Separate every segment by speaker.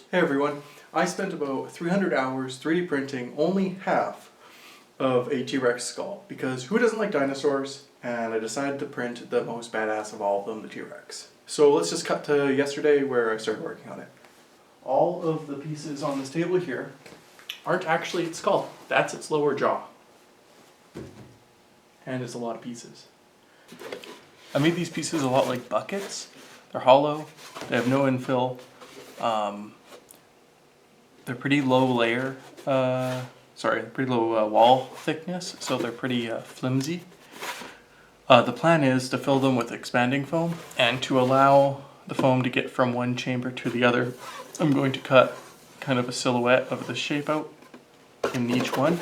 Speaker 1: Hey everyone, I spent about 300 hours 3D printing only half of a T-Rex skull because who doesn't like dinosaurs? And I decided to print the most badass of all of them, the T-Rex. So let's just cut to yesterday where I started working on it. All of the pieces on this table here aren't actually its skull, that's its lower jaw. And it's a lot of pieces. I made these pieces a lot like buckets. They're hollow, they have no infill. They're pretty low layer, pretty low wall thickness, so they're pretty flimsy. The plan is to fill them with expanding foam, and to allow the foam to get from one chamber to the other, I'm going to cut kind of a silhouette of the shape out in each one.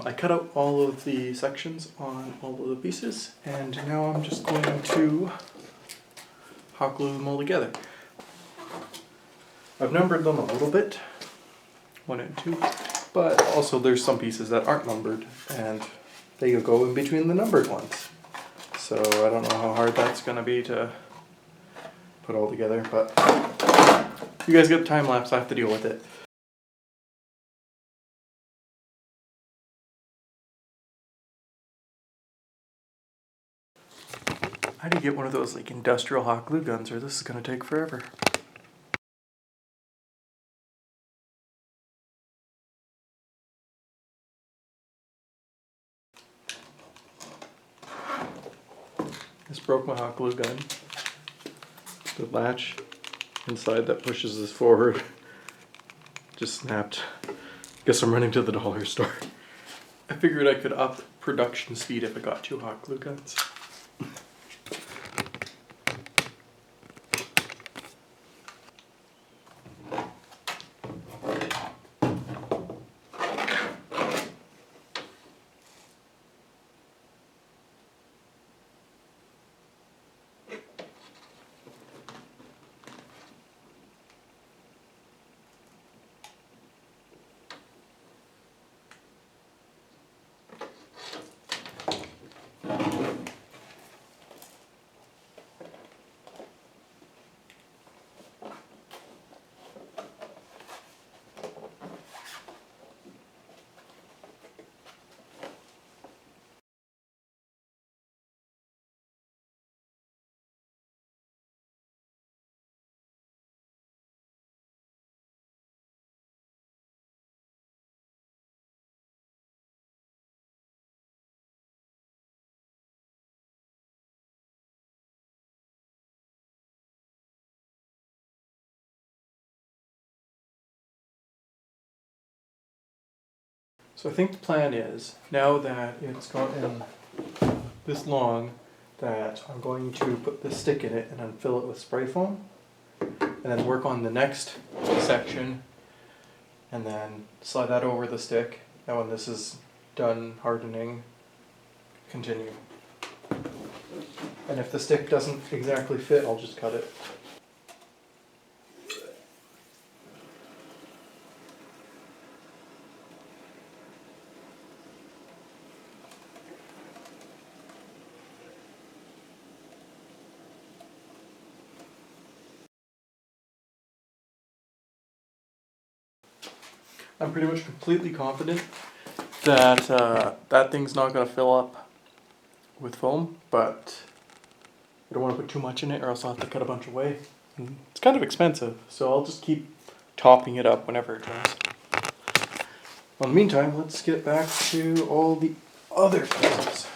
Speaker 1: I cut out all of the sections on all of the pieces, and now I'm just going to hot glue them all together. I've numbered them a little bit, 1 and 2, but also there's some pieces that aren't numbered, and they go in between the numbered ones. So I don't know how hard that's going to be to put all together, but you guys get the time lapse, I have to deal with it. I need to get one of those like industrial hot glue guns, or this is going to take forever. This broke my hot glue gun. The latch inside that pushes this forward just snapped. Guess I'm running to the dollar store. I figured I could up production speed if I got 2 hot glue guns. So I think the plan is, now that it's gotten this long, that I'm going to put this stick in it and then fill it with spray foam, and then work on the next section, and then slide that over the stick, and when this is done hardening, continue. And if the stick doesn't exactly fit, I'll just cut it. I'm pretty much completely confident that that thing's not going to fill up with foam, but I don't want to put too much in it or else I'll have to cut a bunch away. And it's kind of expensive, so I'll just keep topping it up whenever it dries. In the meantime, let's get back to all the other puzzles.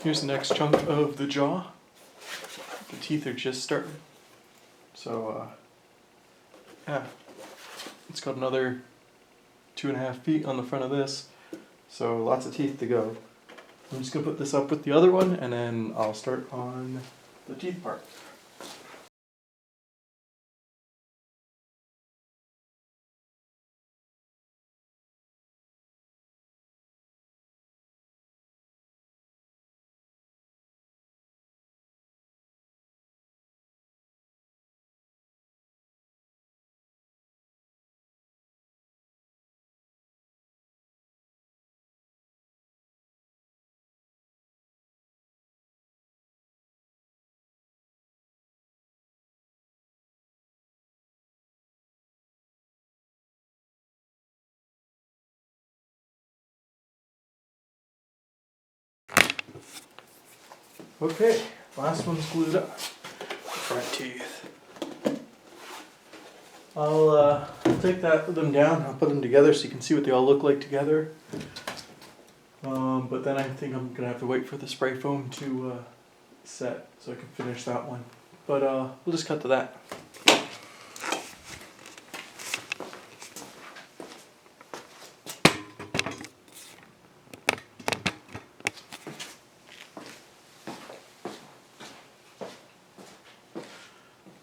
Speaker 1: Here's the next chunk of the jaw. The teeth are just starting. So, yeah, it's got another 2.5 feet on the front of this. So lots of teeth to go. I'm just gonna put this up with the other one and then I'll start on the teeth part. Okay, last one's glued up. Front teeth. I'll take put them down, I'll put them together so you can see what they all look like together. But then I think I'm gonna have to wait for the spray foam to set so I can finish that one. But we'll just cut to that.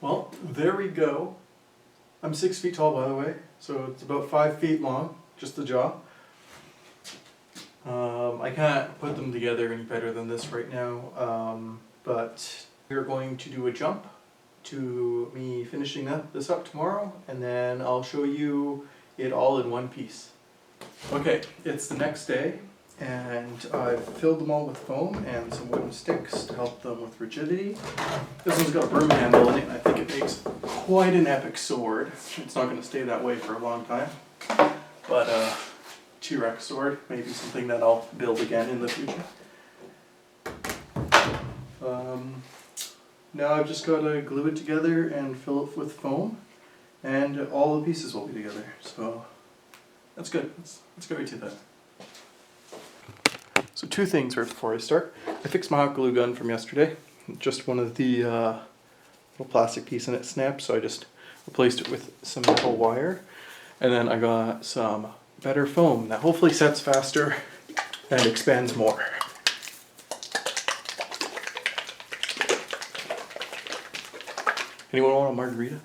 Speaker 1: Well, there we go. I'm 6 feet tall, by the way, so it's about 5 feet long, just the jaw. I can't put them together any better than this right now, but we're going to do a jump to me finishing this up tomorrow, and then I'll show you it all in one piece. Okay, it's the next day, and I've filled them all with foam and some wooden sticks to help them with rigidity. This one's got a broom handle in it, and I think it makes quite an epic sword. It's not going to stay that way for a long time, but T-Rex sword, maybe something that I'll build again in the future. Now I've just got to glue it together and fill it with foam, and all the pieces will be together, so that's good. Let's go right to that. So 2 things right before I start. I fixed my hot glue gun from yesterday. Just one of the little plastic piece in it snapped, so I just replaced it with some metal wire. And then I got some better foam that hopefully sets faster and expands more. Anyone want a margarita?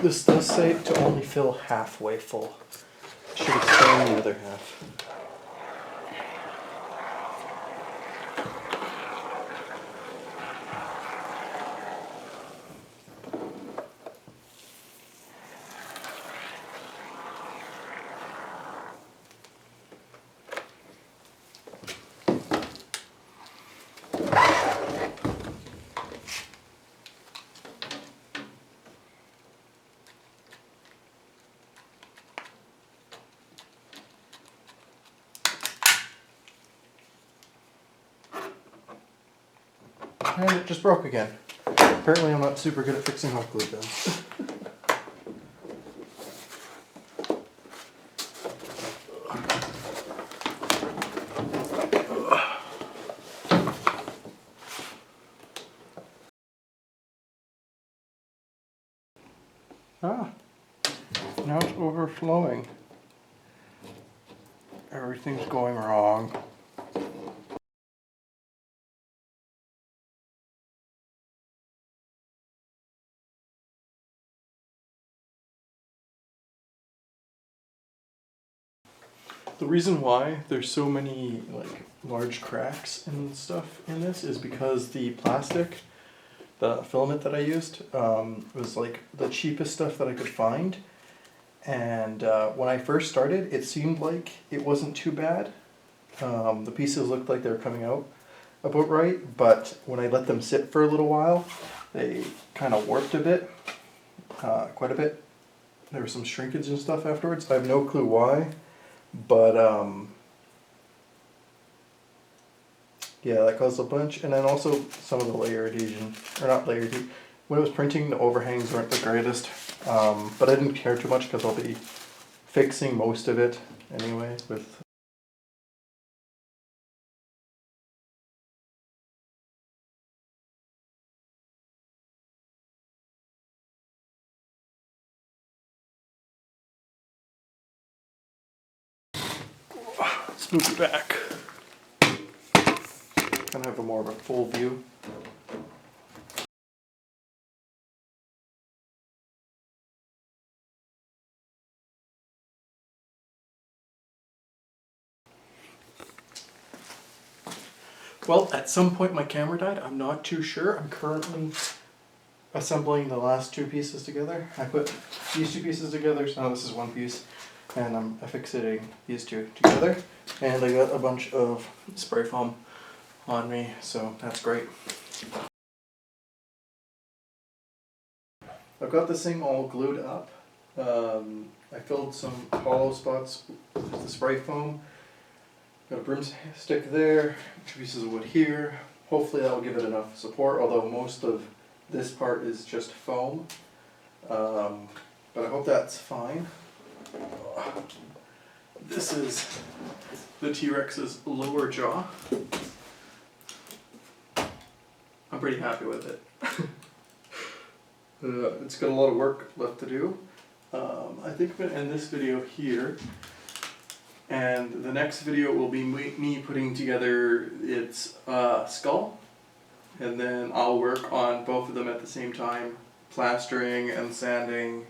Speaker 1: This does say to only fill halfway full. Should expand the other half. And it just broke again. Apparently I'm not super good at fixing hot glue guns. Ah, now it's overflowing. Everything's going wrong. The reason why there's so many like large cracks and stuff in this is because the plastic, the filament that I used, was like the cheapest stuff that I could find. And when I first started, it seemed like it wasn't too bad. The pieces looked like they were coming out about right, but when I let them sit for a little while, they kind of warped a bit, quite a bit. There was some shrinkage and stuff afterwards. I have no clue why. But yeah, that caused a bunch, and then also some of the layer adhesion, or not layer adhesion. When it was printing, the overhangs weren't the greatest, but I didn't care too much because I'll be fixing most of it anyway with. Let's move it back. Kind of have a more of a full view. Well, at some point my camera died. I'm not too sure. I'm currently assembling the last two pieces together. I put these two pieces together, so now this is one piece, and I'm affixating these two together. And I got a bunch of spray foam on me, so that's great. I've got this thing all glued up. I filled some hollow spots with the spray foam. Got a broomstick there, two pieces of wood here. Hopefully that will give it enough support, although most of this part is just foam. But I hope that's fine. This is the T-Rex's lower jaw. I'm pretty happy with it. It's got a lot of work left to do. I think I'm going to end this video here. And the next video will be me putting together its skull. And then I'll work on both of them at the same time, plastering and sanding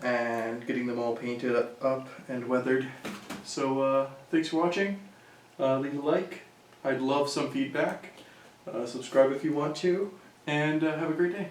Speaker 1: and getting them all painted up and weathered. So thanks for watching. Leave a like. I'd love some feedback. Subscribe if you want to. And have a great day.